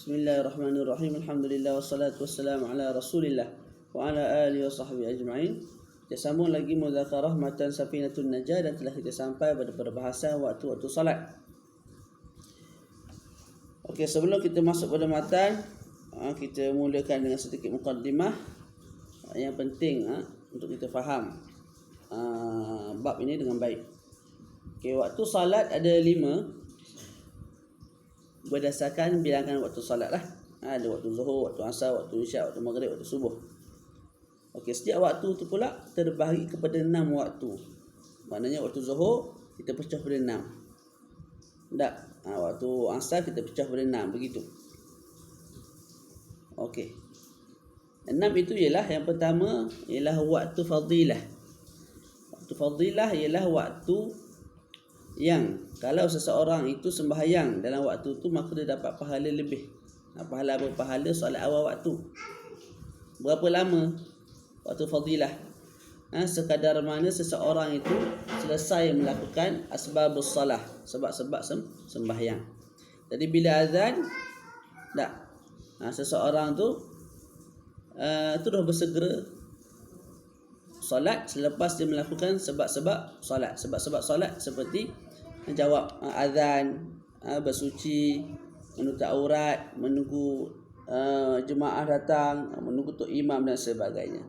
Bismillahirrahmanirrahim. Alhamdulillah wassalatu wassalamu ala Rasulillah wa ala alihi wa sahbihi ajma'in. Kita sambung lagi mudzakarah matan Safinatun Najah dan telah kita sampai pada perbahasan waktu-waktu salat. Okey, sebelum kita masuk pada matan, kita mulakan dengan sedikit mukaddimah yang penting untuk kita faham bab ini dengan baik. Okey, waktu salat ada 5 berdasarkan bilangan waktu salat lah. Ada waktu zuhur, waktu asar, waktu isyak, waktu maghrib, waktu subuh. Okey, setiap waktu tu pula terbahagi kepada 6 waktu. Maknanya waktu zuhur kita pecah pada 6. Tak? Waktu asar kita pecah pada 6, begitu. Okey. 6 itu ialah yang pertama ialah waktu fadilah. Waktu fadilah ialah waktu yang kalau seseorang itu sembahyang dalam waktu tu maka dia dapat pahala lebih. Pahala apa? Pahala solat awal waktu. Berapa lama waktu fadilah? Sekadar mana seseorang itu selesai melakukan asbabus salah, sebab-sebab sembahyang. Jadi bila azan seseorang tu terus bersegera solat selepas dia melakukan sebab-sebab solat. Sebab-sebab solat seperti menjawab azan, bersuci, menutup aurat, menunggu jemaah datang, menunggu tok imam dan sebagainya.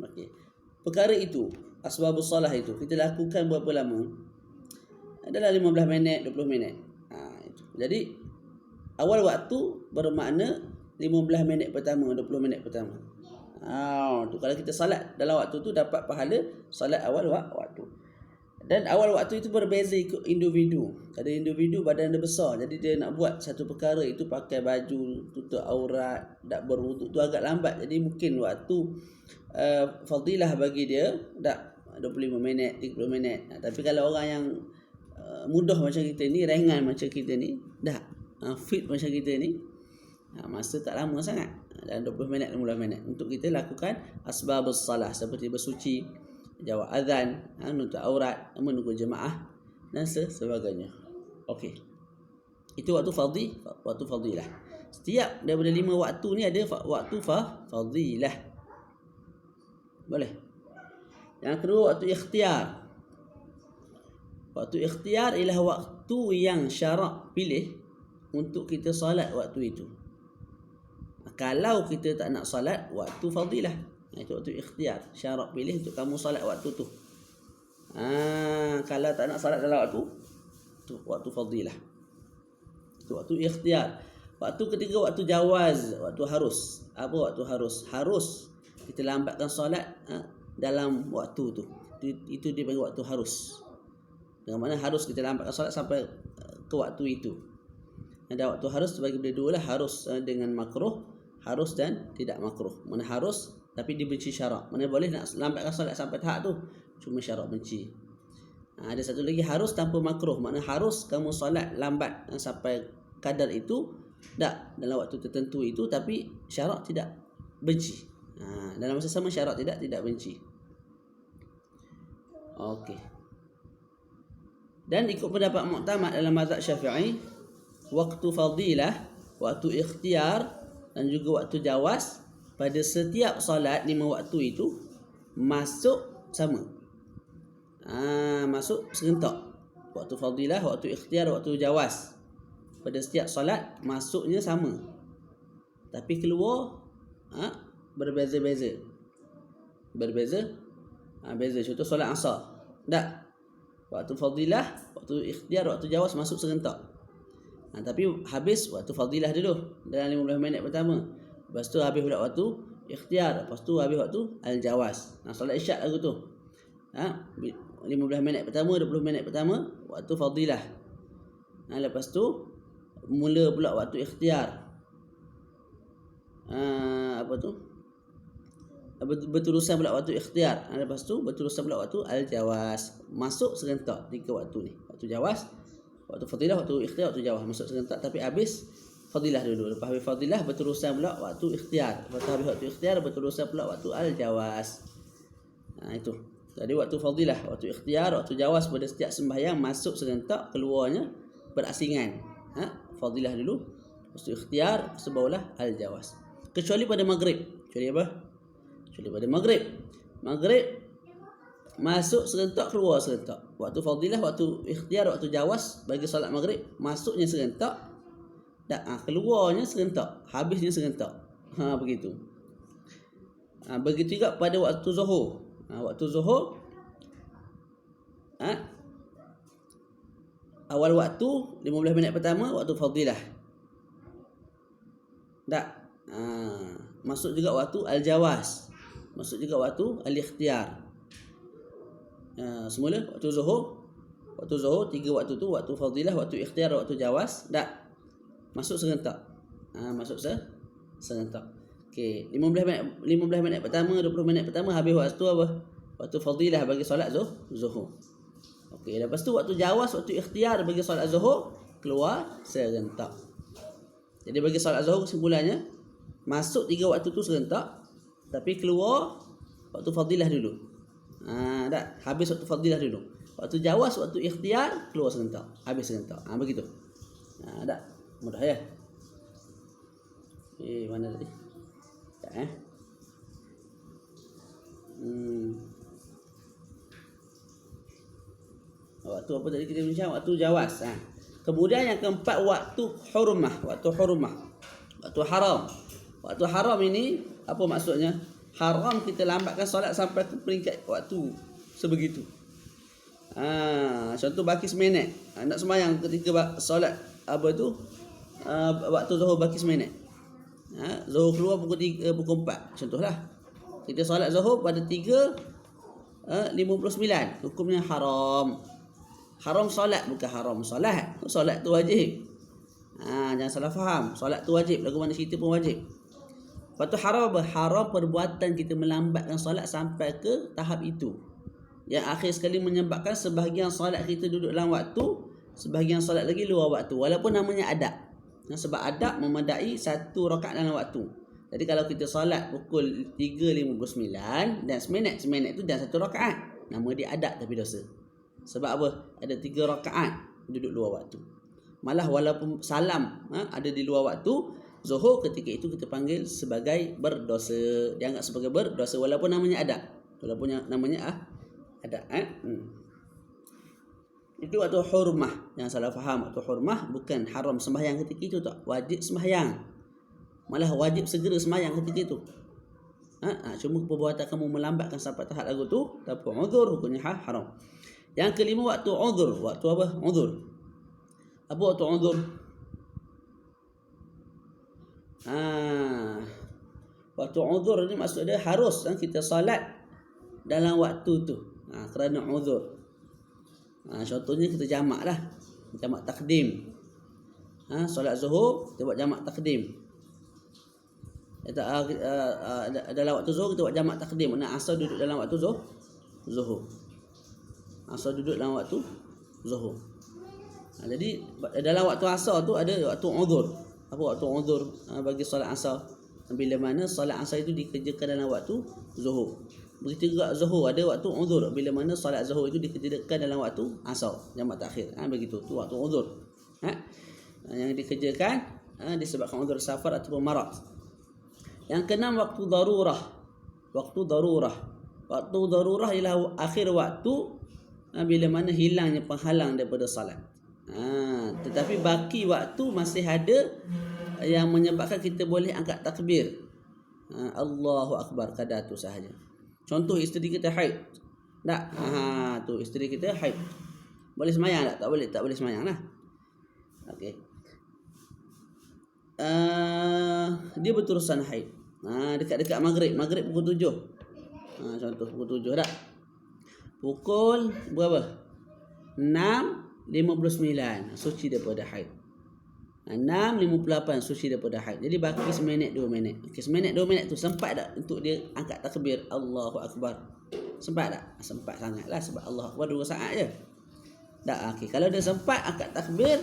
Okey. Perkara itu, asbabus salah itu kita lakukan berapa lama? Adalah 15 minit, 20 minit. Itu. Jadi awal waktu bermakna 15 minit pertama, 20 minit pertama. Tu kalau kita salat dalam waktu tu dapat pahala salat awal waktu. Dan awal waktu itu berbeza ikut individu. Ada individu badan dia besar, jadi dia nak buat satu perkara itu pakai baju, tutup aurat, tak berwuduk tu agak lambat. Jadi mungkin waktu fadilah bagi dia tak 25 minit, 30 minit. Tapi kalau orang yang mudah macam kita ni, ringan macam kita ni, fit macam kita ni, masa tak lama sangat. Dalam 20 minit, 15 minit untuk kita lakukan asbabus salah seperti bersuci, jawab azan, menutup aurat, menunggu jemaah dan sebagainya. Okey. Itu waktu fadilah. Setiap daripada 5 waktu ni ada waktu fadilah. Boleh. Yang kedua waktu ikhtiar. Waktu ikhtiar ialah waktu yang syarak pilih untuk kita solat waktu itu. Kalau kita tak nak solat waktu fadilah, itu waktu ikhtiar, syarat pilih untuk kamu solat waktu tu. Kalau tak nak solat dalam waktu tu, waktu fadilah. Itu waktu ikhtiar. Waktu ketiga waktu jawaz, waktu harus. Apa waktu harus? Harus kita lambatkan solat dalam waktu tu. Itu dia panggil waktu harus. Dengan mana harus kita lambatkan solat sampai ke waktu itu. Ada waktu harus bagi benda dua lah, harus dengan makruh, harus dan tidak makruh. Mana harus tapi dibenci syarak. Mana boleh nak lambatkan solat sampai tahap tu, cuma syarak benci. Ada satu lagi harus tanpa makruh. Makna harus kamu solat lambat sampai kadar itu, tak dalam waktu tertentu itu, tapi syarak tidak benci. Dalam masa sama syarak tidak benci. Okey. Dan ikut pendapat muktamad dalam mazhab Syafi'i, waktu fadilah, waktu ikhtiar dan juga waktu jawaz pada setiap solat 5 waktu itu masuk sama. Masuk serentak. Waktu fadilah, waktu ikhtiar, waktu jawaz pada setiap solat masuknya sama. Tapi keluar berbeza-beza. Beza. Contoh solat asar. Tak. Waktu fadilah, waktu ikhtiar, waktu jawaz masuk serentak. Tapi habis waktu fadilah dulu dalam 15 minit pertama. Lepas tu habis pula waktu ikhtiar. Lepas tu habis waktu al-jawaz. Solat isyak lagu tu. 15 minit pertama, 20 minit pertama waktu fadilah. Lepas tu mula pula waktu ikhtiar. Berterusan pula waktu ikhtiar. Lepas tu berterusan pula waktu al-jawaz. Masuk serentak 3 waktu ni. Waktu jawaz, waktu fadilah, waktu ikhtiar, waktu jawaz masuk serentak. Tapi habis fadilah dulu. Lepas habis fadilah berterusan pula waktu ikhtiar. Lepas habis waktu ikhtiar berterusan pula waktu al-jawaz. Itu. Jadi waktu fadilah, waktu ikhtiar, waktu jawaz pada setiap sembahyang masuk serentak, keluarnya berasingan. Fadilah dulu, lepas tu ikhtiar, sebawalah al-jawaz. Kecuali pada maghrib. Kecuali apa? Kecuali pada maghrib. Maghrib masuk serentak, keluar serentak. Waktu fadilah, waktu ikhtiar, waktu jawaz bagi solat maghrib, masuknya serentak, keluarnya serentak, habisnya serentak. Begitu. Begitu juga pada waktu zuhur. Waktu zuhur, awal waktu 15 minit pertama waktu fadilah. Masuk juga waktu al-jawaz. Masuk juga waktu al-ikhtiar. Semula waktu zuhur. Waktu zuhur 3 waktu tu, waktu fadilah, waktu ikhtiar, waktu jawaz, masuk serentak. Masuk serentak. Okey, 15 minit pertama, 20 minit pertama habis waktu apa? Waktu fadilah bagi solat zuhur. Okey, lepas tu waktu jawaz, waktu ikhtiar bagi solat zuhur, keluar serentak. Jadi bagi solat zuhur kesimpulannya, masuk 3 waktu tu serentak, tapi keluar waktu fadilah dulu. Habis waktu fadilah dulu. Waktu jawaz, waktu ikhtiar, keluar serentak, habis serentak. Begitu. Mudah ya. Mana tadi? Waktu apa tadi kita bincang? Waktu jawaz. Kemudian yang keempat, waktu hurmah. Waktu haram. Waktu haram ini apa maksudnya? Haram kita lambatkan solat sampai ke peringkat waktu sebegitu. Contoh baki seminit. Nak sembahyang ketika solat waktu zuhur baki seminit. Zuhur keluar pukul 3, pukul 4. Contohlah. Kita solat zuhur pada 3:59. Hukumnya haram. Haram solat, bukan haram solat. Solat tu wajib. Jangan salah faham. Solat tu wajib, lagu mana cerita pun wajib. Lepas tu haram apa? Haram perbuatan kita melambatkan solat sampai ke tahap itu. Yang akhir sekali menyebabkan sebahagian solat kita duduk dalam waktu, sebahagian solat lagi luar waktu. Walaupun namanya adab. Sebab adab memedai 1 rakaat dalam waktu. Jadi kalau kita solat pukul 3:59 dan seminit tu dan 1 rakaat, nama dia adab tapi dosa. Sebab apa? Ada 3 rakaat duduk luar waktu. Malah walaupun salam ada di luar waktu, zuhur ketika itu kita panggil sebagai berdosa. Dianggap sebagai berdosa walaupun namanya adab. Walaupun namanya adab. Itu waktu hurmah. Jangan salah faham. Waktu hurmah bukan haram sembahyang ketika itu tak. Wajib sembahyang. Malah wajib segera sembahyang ketika itu. Cuma perbuatan kamu melambatkan sampai tahap lagu tu, tapi uzur hukumnya haram. Yang kelima, waktu uzur. Waktu apa? Uzur. Apa waktu uzur? Waktu uzur ni maksud dia harus kita salat dalam waktu tu. Kerana uzur. Contohnya kita jamak lah. Jamak takdim. Solat zuhur kita buat jamak takdim. Dalam waktu zuhur kita buat jamak takdim. Asal duduk dalam waktu zuhur. Asal duduk dalam waktu zuhur. Jadi dalam waktu asar tu ada waktu uzur. Apa waktu uzur bagi solat asar? Bila mana solat asar itu dikerjakan dalam waktu zuhur. Begitu juga zuhur ada waktu uzur. Bila mana solat zuhur itu dikerjakan dalam waktu asar, jamak takhir. Begitu tu waktu uzur. Yang dikerjakan disebabkan uzur safar ataupun marad. Yang keenam, waktu darurah. Waktu darurah. Waktu darurah ialah akhir waktu bila mana hilangnya penghalang daripada salat. Tetapi baki waktu masih ada yang menyebabkan kita boleh angkat takbir. Allahu Akbar kadar tu sahaja. Contoh isteri kita haid. Tu isteri kita haid. Boleh semayang tak? Tak boleh semayang lah. Okey. Dia berterusan haid. Dekat-dekat maghrib pukul 7. Contoh pukul 7 tak? Pukul berapa? 6:59 suci daripada haid. 6:58 suci daripada haid. Jadi baki seminit 2 minit. Okey, seminit 2 minit tu sempat tak untuk dia angkat takbir Allahu Akbar? Sempat tak? Sempat sangatlah sebab Allahu Akbar 2 saat je. Tak. Okey, kalau dia sempat angkat takbir,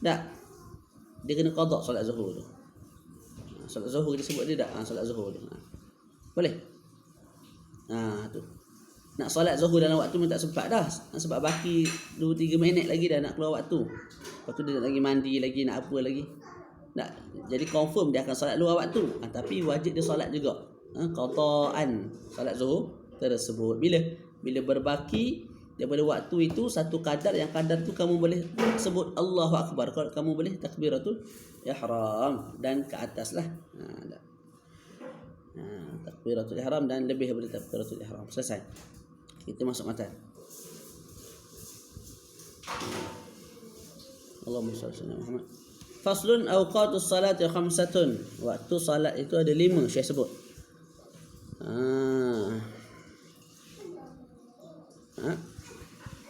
tak. Dia kena qada solat zuhur tu. Solat zuhur kita sebut dia tak? Solat zuhur tu. Boleh? Tu. Nak solat zuhur dalam waktu pun tak sempat dah. Sebab baki 2-3 minit lagi dah nak keluar waktu. Lepas tu dia nak lagi mandi lagi, nak apa lagi. Tak, jadi confirm dia akan solat luar waktu. Tapi wajib dia solat juga. Qadaan solat Zuhur tersebut. Bila berbaki daripada waktu itu satu kadar, yang kadar tu kamu boleh sebut Allahu Akbar, kamu boleh takbiratul ihram dan ke atas lah. Takbiratul ihram dan lebih daripada takbiratul ihram. Selesai. Kita masuk matan. Allahumma shalli ala Muhammad. Faslun awqatus salati khamsatun. Waktu salat itu ada 5 Syekh sebut.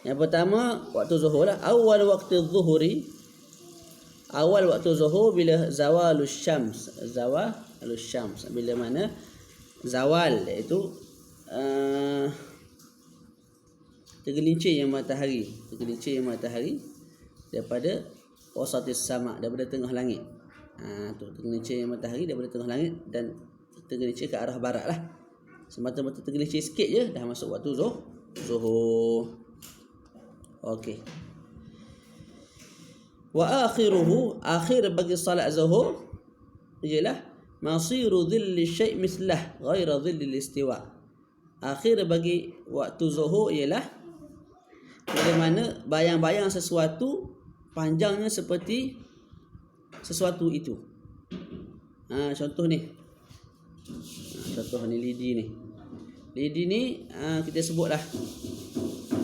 Yang pertama waktu zuhur lah. Awal waktu zuhuri, awal waktu zuhur bila zawalus syams. Zawalus syams, bila mana zawal, iaitu tergelincir yang matahari, daripada wasatis sama, daripada tengah langit. Tu tergelincir yang matahari daripada tengah langit dan tergelincir ke arah barat lah. Semata-mata tergelincir sikit je dah masuk waktu zuhur. Okey. Wa akhiruhu, akhir bagi salat zuhur ialah masiru dhilli syai' mislah ghaira dhilli istiwa. Akhir bagi waktu zuhur ialah bagaimana bayang-bayang sesuatu panjangnya seperti sesuatu itu. Contoh ni. Contoh ni lidi ni. Lidi ni kita sebutlah.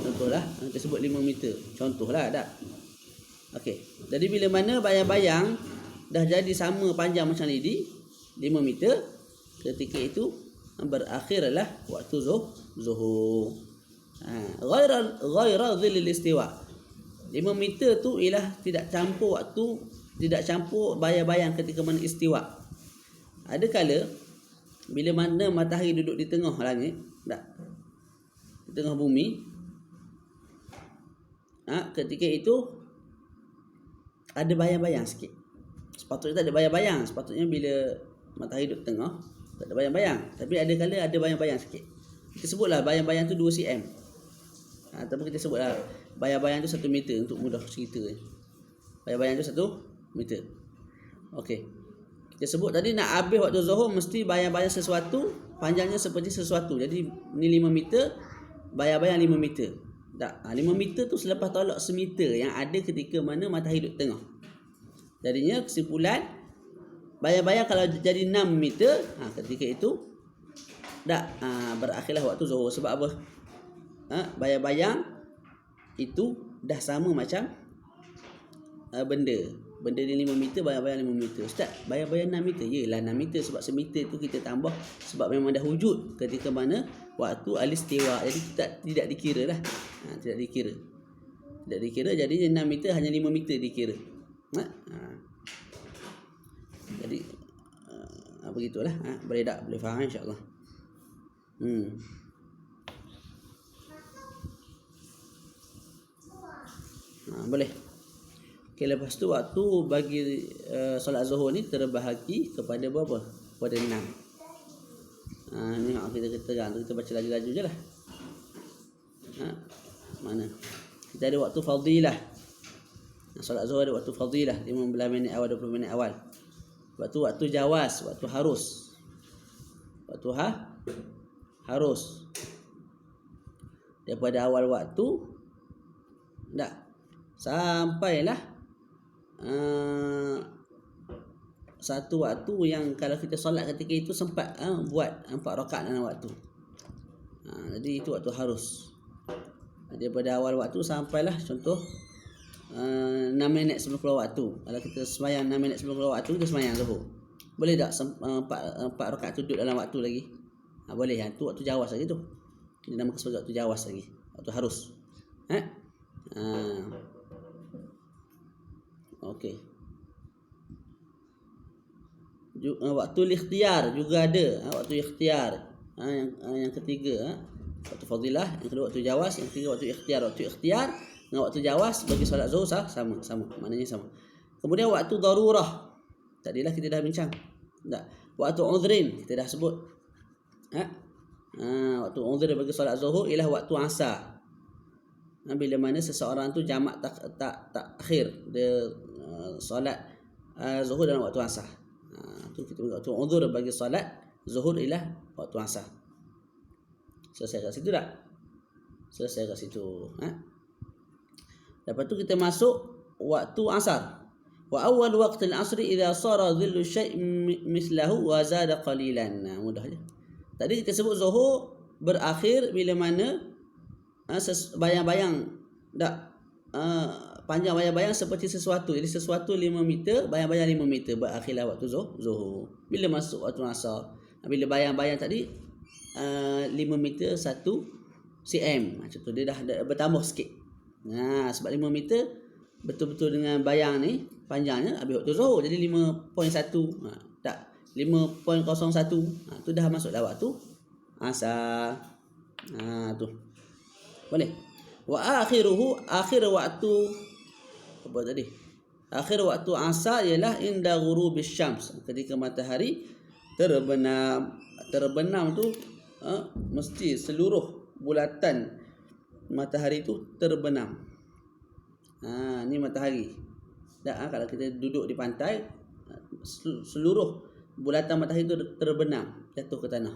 Contohlah kita sebut 5 meter. Contohlah tak. Okey. Jadi bila mana bayang-bayang dah jadi sama panjang macam lidi 5 meter, ketika itu berakhirlah waktu zuhur. Ghaira dhillil istiwa. 5 meter tu ialah tidak campur waktu, tidak campur bayang-bayang ketika mana istiwa. Ada kala bila mana matahari duduk di tengah langit, tak? Di tengah bumi. Ketika itu ada bayang-bayang sikit. Sepatutnya tak ada bayang-bayang. Sepatutnya bila matahari duduk tengah, tak ada bayang-bayang. Tapi ada kala ada bayang-bayang sikit. Kita sebutlah bayang-bayang tu 2 cm. Ataupun kita sebutlah bayang-bayang tu 1 meter untuk mudah cerita. Bayang-bayang tu 1 meter. Okey. Kita sebut tadi nak habis waktu zuhur mesti bayang-bayang sesuatu panjangnya seperti sesuatu. Jadi ni 5 meter, bayang-bayang 5 meter. Tak, 5 meter tu selepas tolak semeter yang ada ketika mana matahari duduk tengah. Jadinya kesimpulan bayang-bayang kalau jadi 6 meter, ketika itu dah berakhirlah waktu zuhur. Sebab apa? Bayang-bayang itu dah sama macam benda ni 5 meter, bayang-bayang 5 meter. Ustaz, bayang-bayang 6 meter. Yelah 6 meter sebab semeter tu kita tambah sebab memang dah wujud ketika mana waktu alistiwa. Jadi tidak dikira lah. Tidak dikira. Jadi 6 meter hanya 5 meter dikira. Jadi begitulah. Boleh tak? Boleh faham insya-Allah. Boleh. Okay, lepas tu waktu bagi solat zuhur ni terbahagi kepada berapa? Kepada 6. Ni kita terang, kita baca laju-laju je lah. Mana? Kita ada waktu fadilah. Solat zuhur ada waktu fadilah 15 minit awal, 20 minit awal. Waktu jawaz, waktu harus. Waktu harus. Daripada awal waktu tak sampailah satu waktu yang kalau kita solat ketika itu sempat buat 4 rakaat dalam waktu. Jadi itu waktu harus. Daripada awal waktu sampailah contoh 6 minit sebelum keluar waktu. Kalau kita sembahyang 6 minit sebelum keluar waktu, kita sembahyang zuhur. Boleh tak 4 rakaat duduk dalam waktu lagi? Boleh. Yang tu waktu jawaz lagi tu. Kita namakan sebagai waktu jawaz lagi. Waktu harus. Okey. Waktu ikhtiar juga ada. Waktu ikhtiar. Yang ketiga, waktu fadilah, yang kedua waktu jawaz, yang ketiga waktu ikhtiar. Waktu ikhtiar dengan waktu jawaz bagi solat zuhur sama. Maknanya sama. Kemudian waktu darurah. Tadilah kita dah bincang. Tak. Waktu uzrin kita dah sebut. Waktu uzrin bagi solat zuhur ialah waktu asar. Bila mana seseorang tu jamak tak akhir dia solat zuhur dalam waktu asar. Tu kita bagi waktu uzur bagi solat zuhur ialah waktu asar. Selesai kat situ tak? Selesai kat situ. Lepas tu kita masuk waktu asar. Wa awal waqt al-asri idza sara dhillu syai' mislahu wa zada qalilan. Mudah je. Tadi kita sebut zuhur berakhir bila mana bayang-bayang tak panjang bayang-bayang seperti sesuatu. Jadi sesuatu 5 meter, bayang-bayang 5 meter berakhirlah waktu zuhur. Bila masuk waktu asar? Bila bayang-bayang tadi 5 meter 1 cm. Macam tu dia dah bertambah sikit. Sebab 5 meter betul-betul dengan bayang ni panjangnya habis waktu zuhur. Jadi 5.1 tak 5.01 tu dah masuk dah waktu asar. Tu boleh. Wa akhiruhu, akhir waktu apa tadi? Akhir waktu asar ialah inda ghurubis syams, ketika matahari terbenam. Terbenam tu mesti seluruh bulatan matahari tu terbenam. Ni matahari. Kalau kita duduk di pantai, seluruh bulatan matahari tu terbenam, jatuh ke tanah.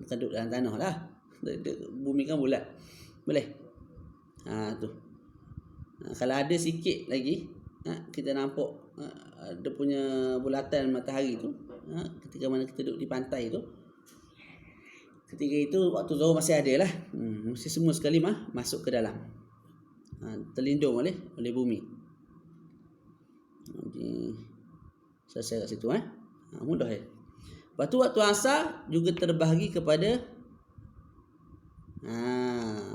Bukan duduk dalam tanah lah. Bumi kan bulat. Boleh? Tu. Kalau ada sikit lagi, kita nampak dia punya bulatan matahari tu, ketika mana kita duduk di pantai tu, ketika itu waktu zuhur masih ada lah. Mesti semua sekali masuk ke dalam, terlindung oleh bumi. Okay. Selesai kat situ. Mudah ya. Lepas tu waktu asar juga terbahagi kepada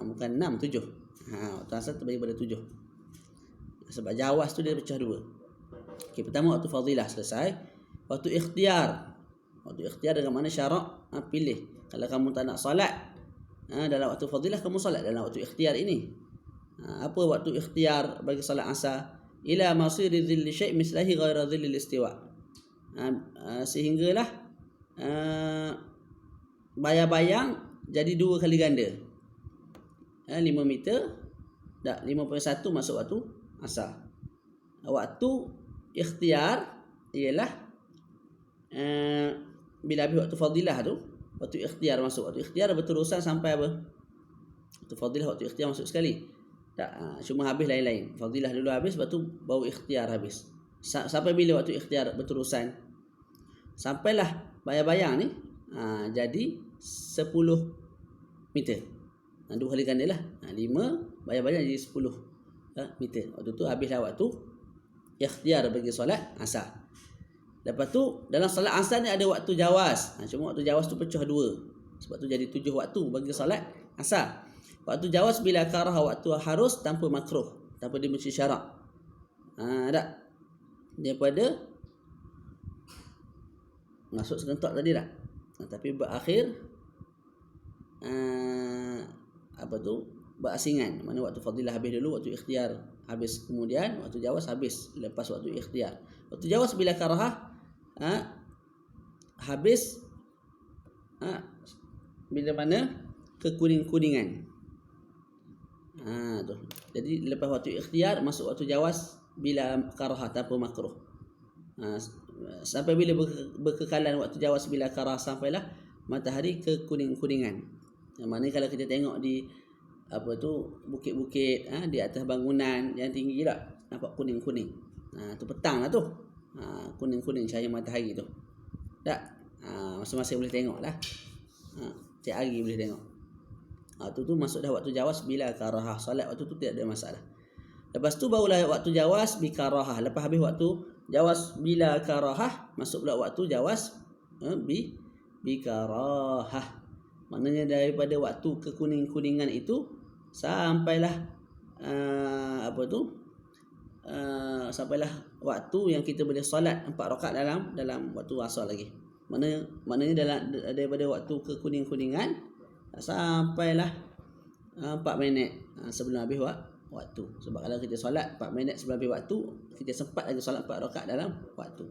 bukan 6, 7. Waktu asar terbahagi kepada 7. Sebab jawas tu dia pecah 2. Okey, pertama waktu fadilah selesai. Waktu ikhtiar. Waktu ikhtiar dengan mana syarak pilih. Kalau kamu tak nak solat dalam waktu fadilah, kamu solat dalam waktu ikhtiar ini. Apa waktu ikhtiar bagi solat asar? Ila masiri dhilli syai' mislahi ghaira dhillil istiwa. Sehinggalah bayang-bayang jadi 2 kali ganda. 5 meter tak 5.1 masuk waktu asar. Waktu ikhtiar ialah bila habis waktu fadilah tu, waktu ikhtiar masuk. Waktu ikhtiar berterusan sampai apa? Waktu fadilah, waktu ikhtiar masuk sekali. Tak, cuma habis lain-lain. Fadilah dulu habis, lepas tu baru ikhtiar habis. Sampai bila waktu ikhtiar berterusan? Sampailah bayang-bayang ni jadi 10 meter. 2 kali ganda lah. 5 bayang-bayang jadi 10 meter. Waktu tu habislah waktu ikhtiar bagi solat asar. Lepas tu dalam solat asar ni ada waktu jawas. Cuma waktu jawas tu pecah 2. Sebab tu jadi 7 waktu bagi solat asar. Waktu jawas bila karah, waktu harus tanpa makruh, tanpa dibenci syarak. Tak? Daripada masuk serentak tadi tak? Tapi berakhir berasingan. Mana waktu fadilah habis dulu, waktu ikhtiar habis kemudian, waktu jawas habis lepas waktu ikhtiar. Waktu jawas bila karahah habis bila mana kekuning-kuningan. Tu. Jadi lepas waktu ikhtiar masuk waktu jawas bila karahah tanpa makruh. Sampai bila berkekalan waktu jawas bila karah, sampailah matahari kekuning-kuningan. Yang mana kalau kita tengok di bukit-bukit di atas bangunan yang tinggi tak, nampak kuning-kuning. Tu petang lah tu. Kuning-kuning cahaya matahari tu. Tak? Masing-masing boleh tengok lah. Tiap hari boleh tengok. Tu masuk dah waktu jawas bila karahah. Solat waktu tu tidak ada masalah. Lepas tu barulah waktu jawas bi karahah. Lepas habis waktu jawas bila karahah, masuk pula waktu jawas bi karahah. Maknanya daripada waktu kekuning-kuningan itu sampailah sampailah waktu yang kita boleh solat 4 rakaat dalam waktu asar lagi. Maknanya daripada waktu kekuning-kuningan sampailah 4 minit sebelum habis waktu. Sebab kalau kita solat 4 minit sebelum habis waktu, kita sempat lagi solat 4 rakaat dalam waktu.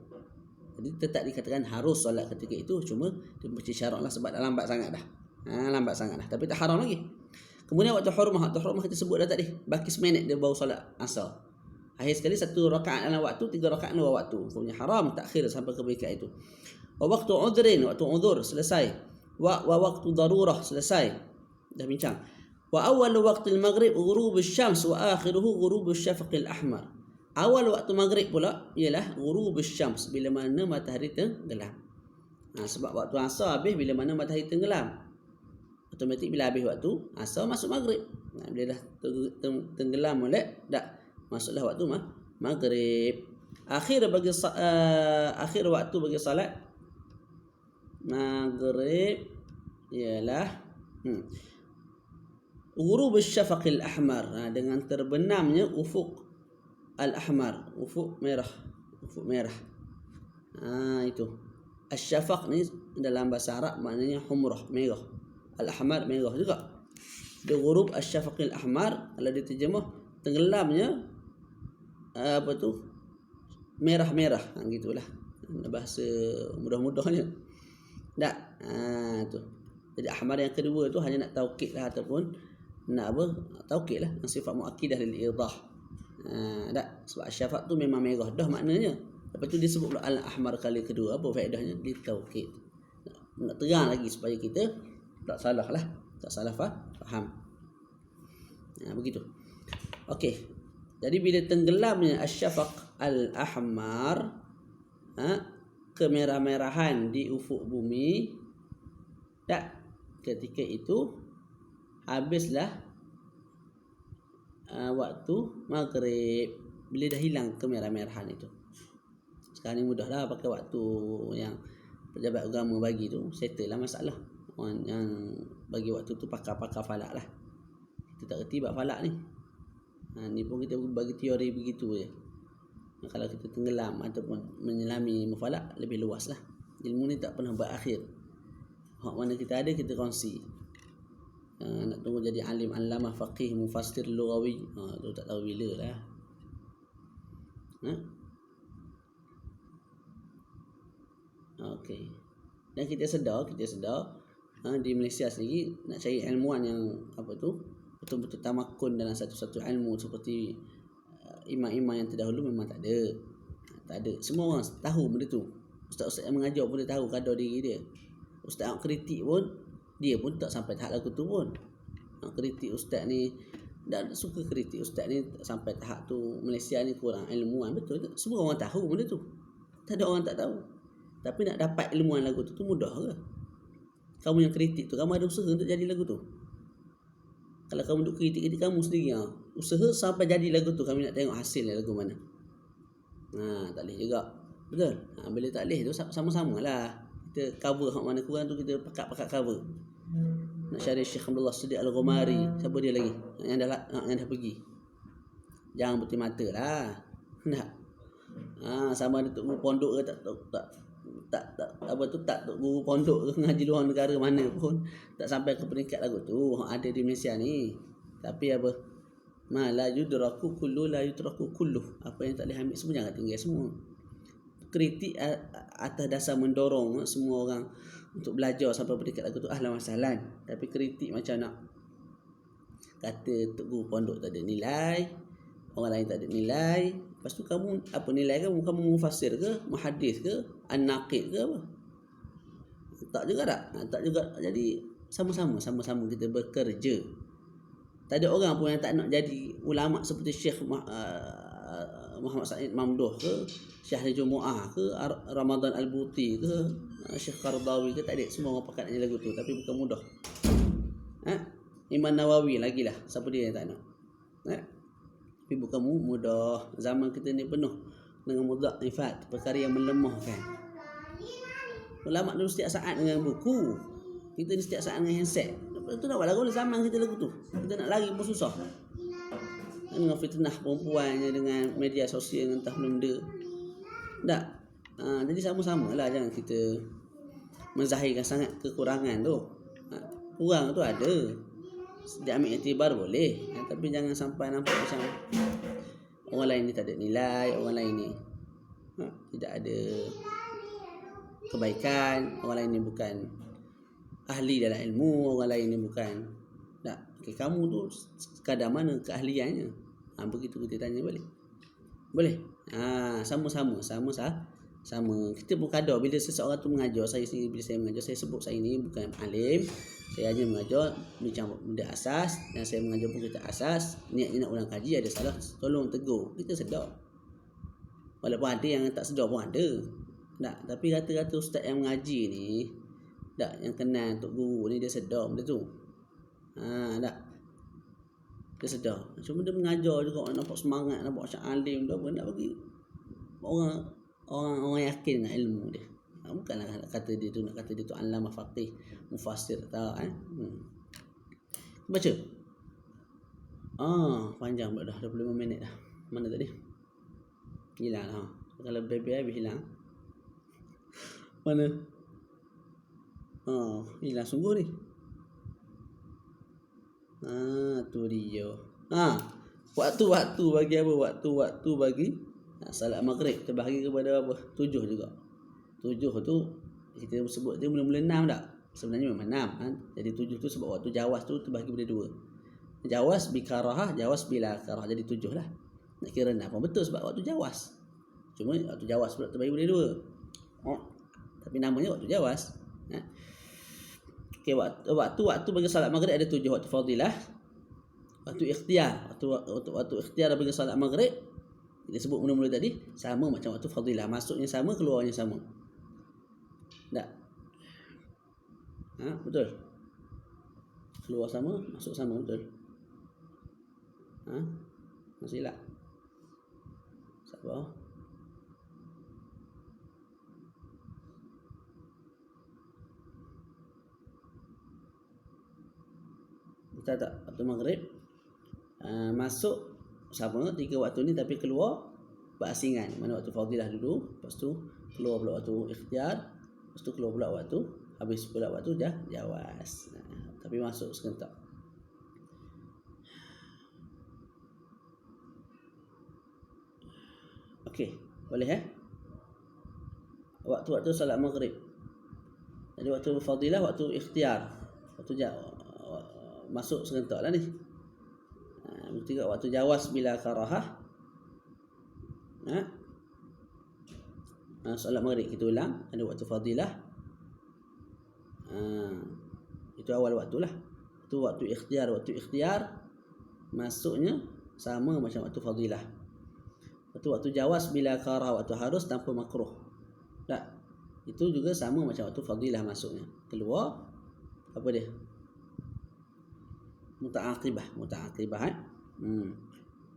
Jadi tetap dikatakan harus solat ketika itu, cuma dia mesti syarat lah sebab dah lambat sangat dah. Lambat sangat dah, tapi tak haram lagi. Kemudian waktu hurmah kita sebut dah tadi, baki seminit dia baru solat asar. Akhir sekali 1 rakaat dalam waktu, 3 rakaat luar waktu. Hukumnya haram takhir sampai kebaikan itu. Wa waktu udhrin, waktu udhur selesai. Wa waktu darurah selesai. Dah bincang. Wa awal waktu maghrib ghurub asy-syams wa akhiruhu ghurub asy-syafaq al-ahmar. Awal waktu maghrib pula ialah ghurub asy-syams, bila mana matahari tenggelam. Sebab waktu asar habis bila mana matahari tenggelam. Otomatik bila habis waktu asar masuk maghrib. Bila dah tenggelam molek dah masuklah waktu maghrib. Akhir waktu bagi salat maghrib ialah ghurub asy-syafaq al-ahmar, dengan terbenamnya ufuk al-ahmar, ufuk merah. Itu asy-syafaq ni dalam bahasa Arab maknanya humrah, merah. Al-ahmar merah juga. Di ghurub asy-syafaq al-ahmar kalau diterjemah tenggelamnya merah-merah, gitulah bahasa mudah-mudahnya. Tak. Tu. Jadi ahmar yang kedua tu hanya nak taukid lah ataupun nak taukid lah, sifat muakkidah lil idah. Tak. Sebab asy-syafaq tu memang merah dah maknanya. Lepas tu disebut pula al-ahmar kali kedua. Apa faedahnya? Ditaukid. Nak terang lagi supaya kita tak salah lah, tak salah faham. Begitu. Okey. Jadi bila tenggelamnya asy-syafaq al-ahmar, kemerah-merahan di ufuk bumi, tak, ketika itu habislah waktu maghrib, bila dah hilang kemerah-merahan itu. Sekarang ni mudah lah pakai waktu yang pejabat agama bagi tu, settle lah masalah. Orang yang bagi waktu tu pakar-pakar falak lah. Kita tak reti bab falak ni. Ni pun kita bagi teori begitu je. Kalau kita tenggelam ataupun menyelami ilmu falak, lebih luas lah. Ilmu ni tak pernah berakhir. Hak mana kita ada, kita kongsi. Nak tunggu jadi alim, allamah, faqih, mufassir, lughawi, tu tak tahu bila lah. Okey. Dan kita sedar di Malaysia sendiri nak cari ilmuwan yang betul-betul tamakun dalam satu-satu ilmu seperti imam-imam yang terdahulu memang tak ada. Semua orang tahu benda tu. Ustaz-ustaz yang mengajar pun dia tahu kadar diri dia. Ustaz yang kritik pun dia pun tak sampai tahap lagu tu pun. Kritik ustaz ni, dan suka kritik ustaz ni sampai tahap tu Malaysia ni kurang ilmuwan. Betul. Semua orang tahu benda tu. Tak ada orang tak tahu. Tapi nak dapat ilmuwan lagu tu mudah ke? Kamu yang kritik tu, kamu ada usaha untuk jadi lagu tu? Kalau kamu duk kritik kamu sendiri, usaha sampai jadi lagu tu, kami nak tengok hasilnya lagu mana. Tak boleh juga. Betul? Bila tak boleh tu sama-sama lah. Kita cover hak mana kurang tu, kita pakat cover. Nak syarih Syekh Abdullah Siddiq Al-Ghumari, siapa dia lagi yang dah pergi. Jangan putih mata lah. Nak. Sama ada tok guru pondok ke tak tok guru pondok ke ngaji luar negara mana pun tak sampai ke peringkat lagu tu ada di Malaysia ni. Tapi ma la yudraku kullu la yutraku kullu, apa yang tak boleh ambil semua jangan tinggal semua. Kritik atas dasar mendorong semua orang untuk belajar sampai peringkat lagu tu, ahlan wa sahlan. Tapi kritik macam nak kata tok guru pondok tak ada nilai, orang lain tak ada nilai. Lepas tu kamu apa nilai kamu? Kamu mufassir ke, muhaddis ke, an-naqid ke apa? Tak juga tak? Tak juga. Jadi sama-sama kita bekerja. Tak ada orang pun yang tak nak jadi ulama seperti Syekh Muhammad Said Mamduh ke, Syekh Jumu'ah ke, Ramadan Al-Buti ke, Syekh Qardawi ke, tak ada. Semua orang pakat nak lagu tu, tapi bukan mudah. Imam Nawawi lagi lah, siapa dia yang tak nak? Tapi bukan mudah. Zaman kita ni penuh dengan mudha'ifat, perkara yang melemahkan. Ulama dulu setiap saat dengan buku, kita ni setiap saat dengan handset. Itu nak buat lagu zaman kita lagu tu. Kita nak lari pun susah. Dengan fitnah perempuannya, dengan media sosial, dengan entah benda. Tak. Jadi sama-sama lah, jangan kita menzahirkan sangat kekurangan tu. Kurang tu ada, dia ambil iktibar boleh, tapi jangan sampai nampak macam orang lain ni tak ada nilai, orang lain ni tidak ada kebaikan, orang lain ni bukan ahli dalam ilmu, orang lain ni bukan. Tak, kamu tu sekadar mana keahliannya? Begitu kita tanya balik. Boleh? Sama-sama. Kita pun kadar bila seseorang tu mengajar, saya sendiri bila saya mengajar, saya sebut saya ni bukan alim. Saya hanya mengajar bincang benda asas, dan saya mengajar pun kita asas. Niatnya nak ulang kaji, ada salah tolong tegur. Kita sedar. Walaupun ada yang tak sedar pun ada. Tak, tapi rata-rata ustaz yang mengaji ni, tak, yang kenal untuk guru ni dia sedar benda tu. Tak. Dia sedar. Cuma dia mengajar juga, orang nampak semangat, nampak macam alim dah, nak bagi orang yakin dengan ilmu dia. Bukanlah nak kata dia tu alamah faqih, mufassir, tak Baca. Panjang pula dah 25 minit dah. Mana tadi? Hilang lah. Kalau baby habis hilang. Mana? Hilang sungguh ni. Tu dia. Waktu bagi apa? Waktu bagi salat maghrib. Kita bahagi kepada apa? 7 juga. 7 tu kita sebut dia mula-mula 6 tak? Sebenarnya memang 6 kan. Jadi 7 tu sebab waktu jawas tu terbahagi kepada 2. Jawas bi karahah, jawas bila karah, jadi 7 lah. Nak kira 6 pun betul sebab waktu jawas. Cuma waktu jawas pula terbahagi kepada 2. Tapi namanya waktu jawas. Okey, waktu bagi salat maghrib ada 7 waktu fadilah. Waktu ikhtiar, waktu ikhtiar bagi salat maghrib kita sebut mula-mula tadi sama macam waktu fadilah, masuknya sama, keluarnya sama. Tak? Betul. Keluar sama, masuk sama, betul. Masih tak? Sabar. Betul tak? Waktu maghrib masuk sama 3 waktu ni, tapi keluar berasingan. Mana waktu fadilah dulu, lepas tu keluar pula waktu ikhtiar, lepas tu keluar pula waktu, habis pula waktu jawas. Tapi masuk serentak. Okey, boleh waktu salat maghrib. Jadi waktu fadilah, waktu ikhtiar, waktu masuk serentak lah ni. Ketiga waktu jawas bila karahah. Salat maghrib kita ulang, ada waktu fadilah. Itu awal waktu lah. Itu waktu ikhtiar masuknya sama macam waktu fadilah. Waktu jawas bila karah, waktu harus tanpa makruh. Tak. Itu juga sama macam waktu fadilah masuknya. Keluar apa dia? Muta'aqibah.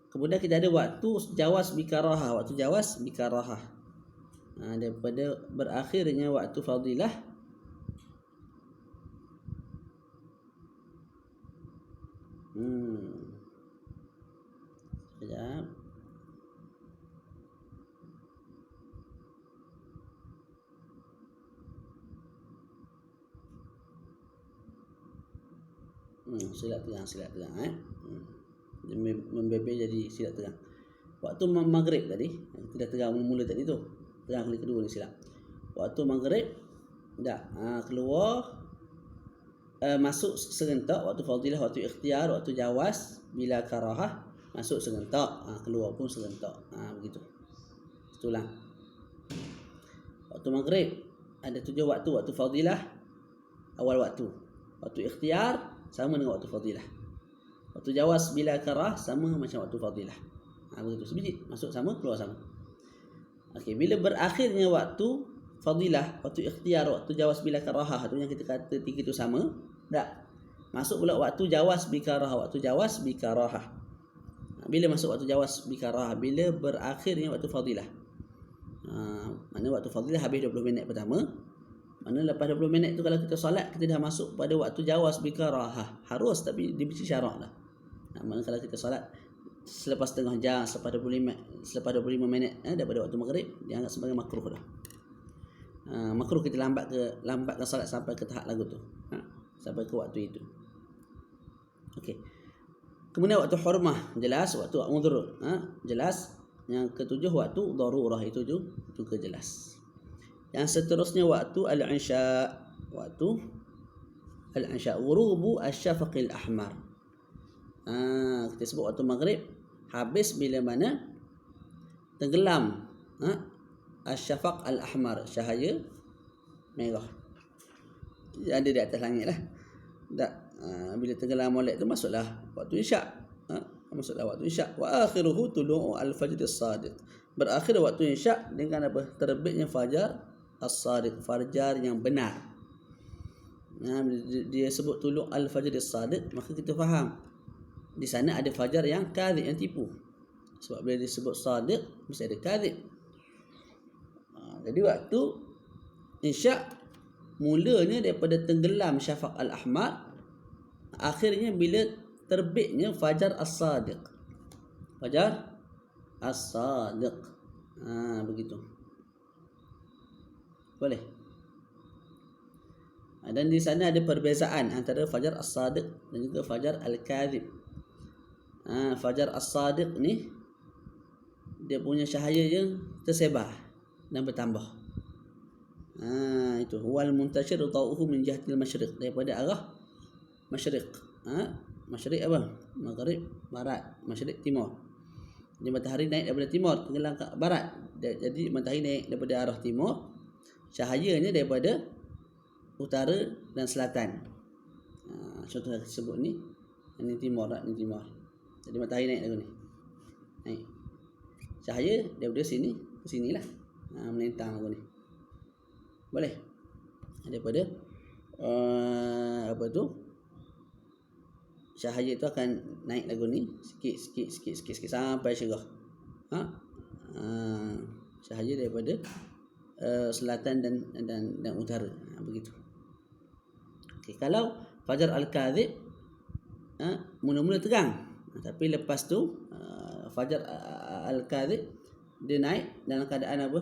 Kemudian kita ada waktu jawas bikarahah. Daripada berakhirnya waktu fadilah sekejap. Silap terang. Dia membebel jadi silap terang. Waktu maghrib tadi, kita dah terang mula tadi tu. Terang kali kedua ni silap. Waktu maghrib keluar, masuk serentak. Waktu fadilah, waktu ikhtiar, waktu jawas bila karahah, masuk serentak, keluar pun serentak. Begitu. Itulah. Waktu maghrib ada 7 waktu. Waktu fadilah awal waktu. Waktu ikhtiar sama dengan waktu fadilah. Waktu jawas bila karah sama macam waktu fadilah. Begitu, sebiji masuk sama, keluar sama. Okey, bila berakhirnya waktu fadilah, waktu ikhtiar, waktu jawas bila karahah tu yang kita kata 3 tu sama, tak? Masuk pula waktu jawas bi karahah, Bila masuk waktu jawas bi karahah, bila berakhirnya waktu fadilah. Mana waktu fadilah habis 20 minit pertama. Mana lepas 20 minit tu kalau kita solat, kita dah masuk pada waktu jawas bi karahah. Harus, tapi dia mesti syarat lah. Mana kalau kita solat selepas setengah jam, selepas 25 minit daripada waktu maghrib, dianggap sebagai makruh dah. Makruh kita lambatkan solat sampai ke tahap lagu tu, sampai ke waktu itu. Okey. Kemudian waktu hurmah jelas, waktu udhur jelas. Yang ketujuh waktu darurah, itu juga jelas. Yang seterusnya waktu al-isya, ghurubu asy-syafaqil ahmar. Kita sebut waktu maghrib habis bila mana tenggelam asyafaq al-ahmar, cahaya merah yang ada di atas langit lah. Bila tenggelam molek tu masuklah waktu isyak. Masuklah waktu isyak. Wa akhiruhu tulu'u al-fajr as-sadiq. Berakhir waktu isyak dengan apa? Terbitnya fajar as-sadiq, fajar yang benar. Dia sebut tulu' al-fajr as-sadiq, maka kita faham di sana ada fajar yang kadhib, yang tipu. Sebab bila disebut sadiq mesti ada kadhib. Jadi waktu isyak mulanya daripada tenggelam syafaq al-ahmar, akhirnya bila terbitnya fajar as-sadiq. Fajar as-sadiq. Begitu. Boleh. Dan di sana ada perbezaan antara fajar as-sadiq dan juga fajar al-kadhib. Fajar as-sadiq ni dia punya cahaya yang tersebar dan bertambah. Itu wal muntashir tauhu min jihatil masyriq, daripada arah masyriq. Masyriq apa? Maghrib, barat, masyriq, timur. Jadi matahari naik daripada timur tenggelam ke barat. Jadi matahari naik daripada arah timur, cahayanya daripada utara dan selatan. Contoh yang disebut ni, ini timur tak? Ini timur. Jadi matahari naik lagu ni. Naik. Cahaya daripada sini ke sinilah. Melintang lagu ni. Boleh. Daripada apa tu? Cahaya tu akan naik lagu ni sikit sampai cerah. Cahaya daripada selatan dan utara. Begitu. Okay, kalau fajar al-kadhib mula-mula terang, tapi lepas tu fajar al-kadhib dia naik dalam keadaan apa?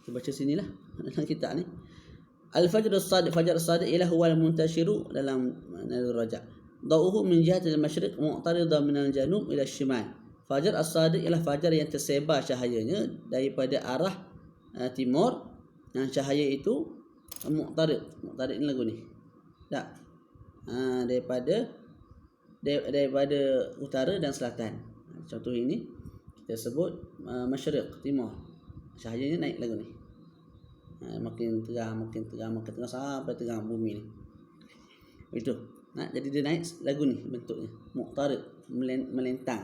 Kita baca sinilah dalam kitab ni. Al-fajr as-sadiq, fajar as-sadiq ialah huwa al-muntashiru dalam Nailur Raja'. Dawuhu min jihatil masyriq mu'taridan min al-janub ila al-shimal. Fajar as-sadiq ialah fajar yang tersebar cahayanya daripada arah timur, yang cahaya itu mu'tarid ni lagu ni. Tak. Daripada utara dan selatan. Contoh ini kita sebut masyriq, timur. Cahayanya naik lagu ni. Makin terang sampai terang bumi ni. Itu. Jadi dia naik lagu ni bentuknya. Mu'tarid, melintang.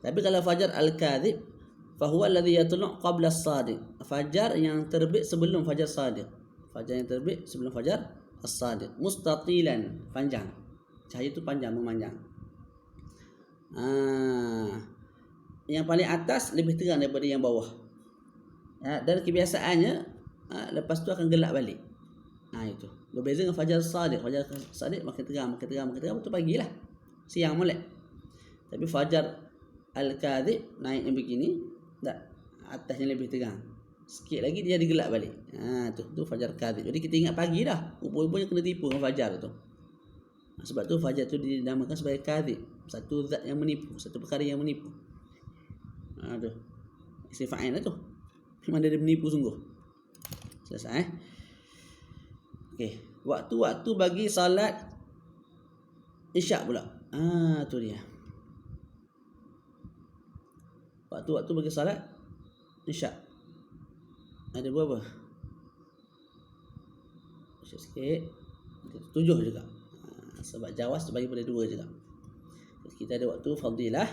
Tapi kalau fajar al-kadhib, fahuwa alladhi yatlu' qabla as-sadiq. Fajar yang terbit sebelum fajar sadiq. Fajar yang terbit sebelum fajar as-sadiq. Mustatilan, panjang. Cahaya itu panjang, memanjang. Yang paling atas lebih terang daripada yang bawah. Dan kebiasaannya lepas tu akan gelap balik. Itu. Berbeza dengan fajar sadiq. Fajar sadiq makin terang, betul pagilah. Siang molek. Tapi fajar al-kadhib naiknya begini, tak, atasnya lebih terang. Sikit lagi dia digelap balik. Tu fajar kadhib. Jadi kita ingat pagi dah. Rupanya kena tipu dengan fajar tu. Sebab tu fajar tu dinamakan sebagai kadhib. Satu zat yang menipu, satu perkara yang menipu. Tu. Isim fa'il lah tu. Memang dia menipu sungguh. Selesai. Okey. Waktu-waktu bagi salat isyak pula. Tu dia. Waktu-waktu bagi salat isyak. Ada berapa? Sikit. 7 juga. Sebab jawas terbagi pada 2 juga. Kita ada waktu fadilah.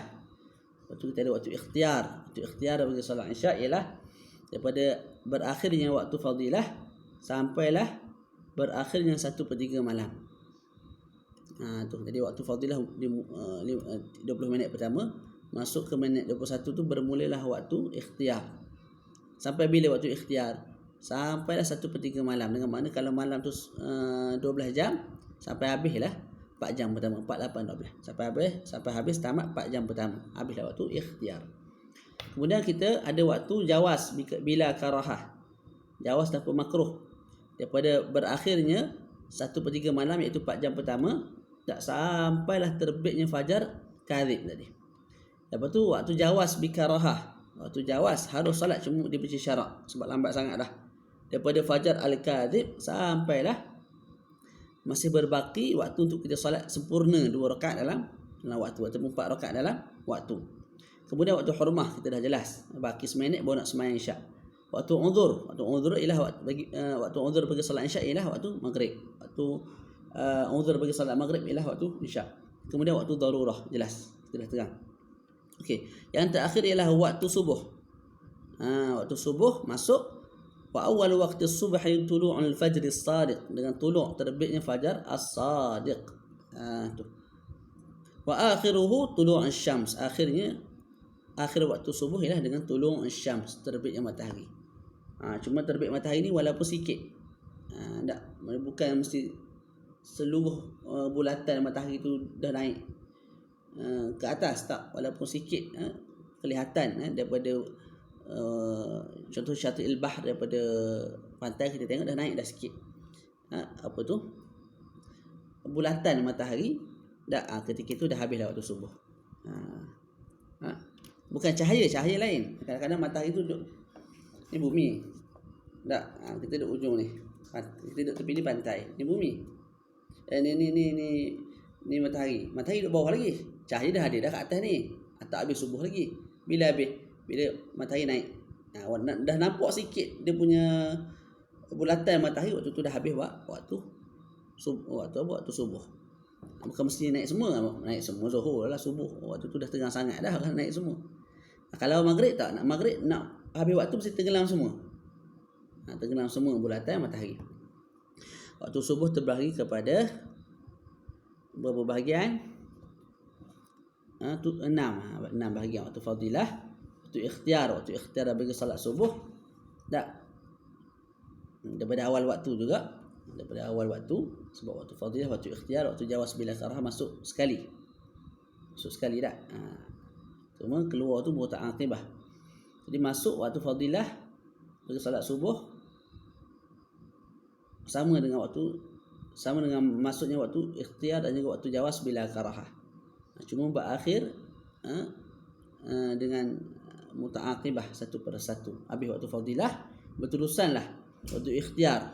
Kita ada waktu ikhtiar. Waktu ikhtiar bagi salat isyak ialah daripada berakhirnya waktu fadilah sampailah berakhirnya 1/3 malam. Tu. Jadi waktu fadilah 20 minit pertama, masuk ke minit 21 tu bermulalah waktu ikhtiar. Sampai bila waktu ikhtiar? Sampailah 1/3 malam. Dengan makna kalau malam tu 12 jam, sampai habislah 4 jam pertama. 4, 8, 12. Sampai habis tamat 4 jam pertama. Habislah waktu ikhtiar. Kemudian kita ada waktu jawas bila karahah. Jawas dan makruh. Daripada berakhirnya 1/3 malam, iaitu 4 jam pertama, tak sampailah terbitnya fajar kadhib tadi. Lepas tu waktu jawas bikarahah. Waktu jawas harus salat cuma dibaca syarak sebab lambat sangat dah. Daripada fajar al-kadhib sampailah masih berbaki waktu untuk kita salat sempurna 2 rakaat dalam dalam waktu ataupun 4 rakaat dalam waktu. Kemudian waktu hurmah kita dah jelas, baki seminit baru nak sembahyang isyak. Waktu uzur ialah waktu uzur bagi solat isyak ialah waktu maghrib. Waktu uzur bagi solat maghrib ialah waktu isyak. Kemudian waktu darurah jelas, kita dah terang. Okey, yang terakhir ialah waktu subuh. Waktu subuh masuk. Wa awal waqti subhi tulu'ul fajr as-sadiq, dengan tulu' terbitnya fajar as-sadiq. Tu. Wa akhiruhu tulu'us syams, akhir waktu subuh ialah dengan tulu'us syams, terbitnya matahari. Cuma terbit matahari ni walaupun sikit. Bukan mesti seluruh bulatan matahari tu dah naik ke atas, tak, walaupun sikit kelihatan daripada contoh Syati'il Bahr, daripada pantai kita tengok dah naik dah sikit apa tu bulatan matahari dah, ketika itu dah habislah waktu subuh. Bukan cahaya lain. Kadang-kadang matahari tu duduk ni bumi dah, kita duduk ujung ni, kita duduk tepi ni pantai, ni bumi, ni matahari duduk bawah lagi, cahaya dah ada dah kat atas ni, tak habis subuh lagi. Bila matahari naik, dah nampak sikit dia punya bulatan matahari, waktu tu dah habis waktu subuh. Bukan mesti naik semua zuhur lah, subuh waktu tu dah tengah sangat dah naik semua. Kalau maghrib tak, maghrib nak habis waktu mesti tenggelam semua. Tenggelam semua bulatan matahari. Waktu subuh terbahagi kepada berapa bahagian? 6 bahagian. Waktu fadilah, waktu ikhtiar bagi salat subuh tak, daripada awal waktu juga, sebab waktu fadilah, waktu ikhtiar, waktu jawaz bila karah masuk sekali tak. Cuma keluar tu muta'aqibah. Jadi masuk waktu fadilah bagi salat subuh sama dengan masuknya waktu ikhtiar dan juga waktu jawaz bila karahah. Cuma berakhir dengan muta'aqibah satu persatu. Habis waktu fadilah, berterusanlah waktu ikhtiar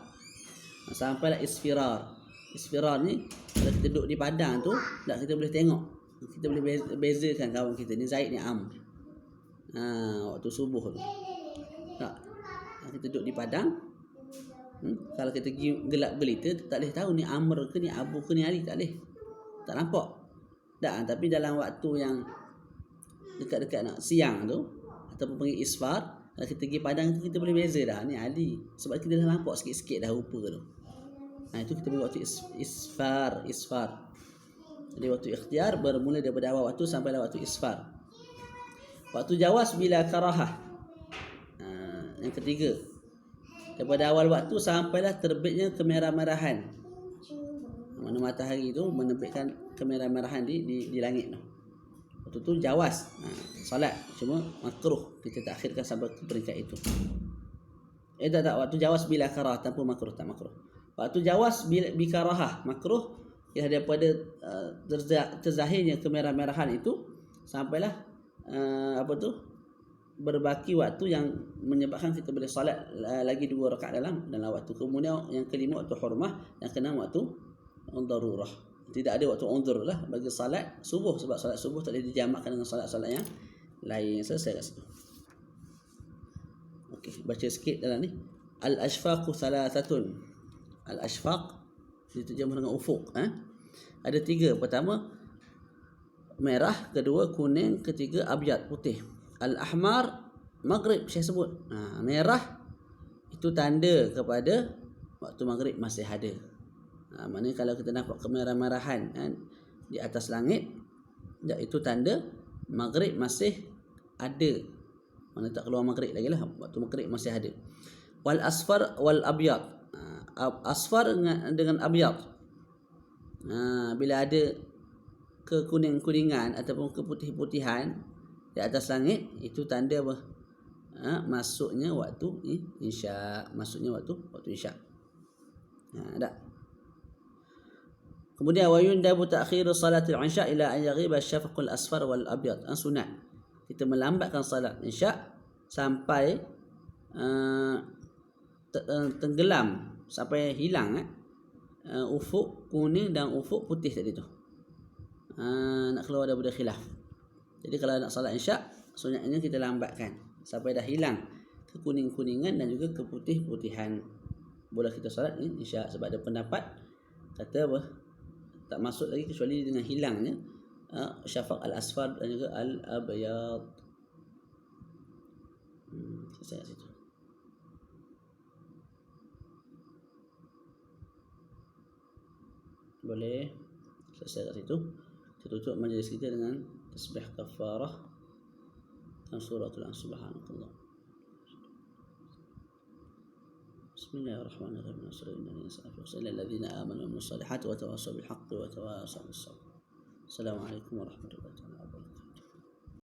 sampailah isfirar. Isfirar ni kalau kita duduk di padang tu, tak, kita boleh tengok, kita boleh bezakan kawan kita ni Zaid ni Amr. Waktu subuh tu tak, kita duduk di padang, kalau kita gelap gelita tak boleh tahu ni Amr ke, ni Abu ke, ni Ali, tak nampak tak. Tapi dalam waktu yang dekat-dekat nak siang tu ataupun panggil isfar, kalau kita pergi padang tu kita boleh beza dah ni Ali, sebab kita dah nampak sikit-sikit dah rupa tu. Itu kita panggil waktu isfar. Jadi waktu ikhtiar bermula daripada awal waktu sampailah waktu isfar. Waktu jawaz bila karahah, yang ketiga, daripada awal waktu sampailah terbitnya kemerah-merahan. Mana matahari tu menerbitkan kemerah-merahan di langit tu. Waktu tu jawaz salat, cuma makruh kita takhirkan sampai ke peringkat itu. Tak, waktu jawaz bila karah tanpa makruh, tak makruh. Waktu jawaz bila bikarahah makruh, ia daripada terzahirnya kemerah-merahan itu sampailah berbaki waktu yang menyebabkan kita boleh salat lagi 2 rakaat dalam waktu. Kemudian yang kelima waktu hurmah, yang keenam waktu darurah. Tidak ada waktu uzur lah bagi salat subuh, sebab salat subuh tak boleh dijamakkan dengan salat-salat yang lain. Selesai kat situ. Okey, baca sikit dalam ni. Al-ashfaqu thalathatun. Al-ashfaq diterjemah dengan ufuk. Ada 3. Pertama merah, kedua kuning, ketiga abyad, putih. Al-ahmar maghrib, saya sebut. Merah itu tanda kepada waktu maghrib masih ada. Maknanya kalau kita nampak kemerah-merahan di atas langit, itu tanda maghrib masih ada. Mana tak keluar maghrib lagi lah, waktu maghrib masih ada. Wal asfar wal abyad. Asfar dengan abyad, bila ada kekuning-kuningan ataupun keputih-putihan di atas langit, itu tanda apa? Masuknya waktu isyak, waktu isyak. Tak. Kemudian wa yundabu ta'khiru salatil isya ila an yaghiba syafaqul asfar wal abyad. Sunat kita melambatkan salat isyak sampai tenggelam, sampai hilang ufuk kuning dan ufuk putih tadi tu. nak keluar daripada khilaf. Jadi kalau nak salat isyak, sunatnya kita lambatkan sampai dah hilang kekuning-kuningan dan juga keputih-putihan. Boleh kita salat ni isyak, sebab ada pendapat kata apa? Tak masuk lagi kecuali dengan hilangnya syafaq al-asfar dan juga al-abyad. Selesai kat situ. Boleh selesai kat situ. Kita tutup majlis kita dengan tasbih kafarah dan suratul subhanakallah. Bismillahirrahmanirrahim. Assalamualaikum warahmatullahi wabarakatuh.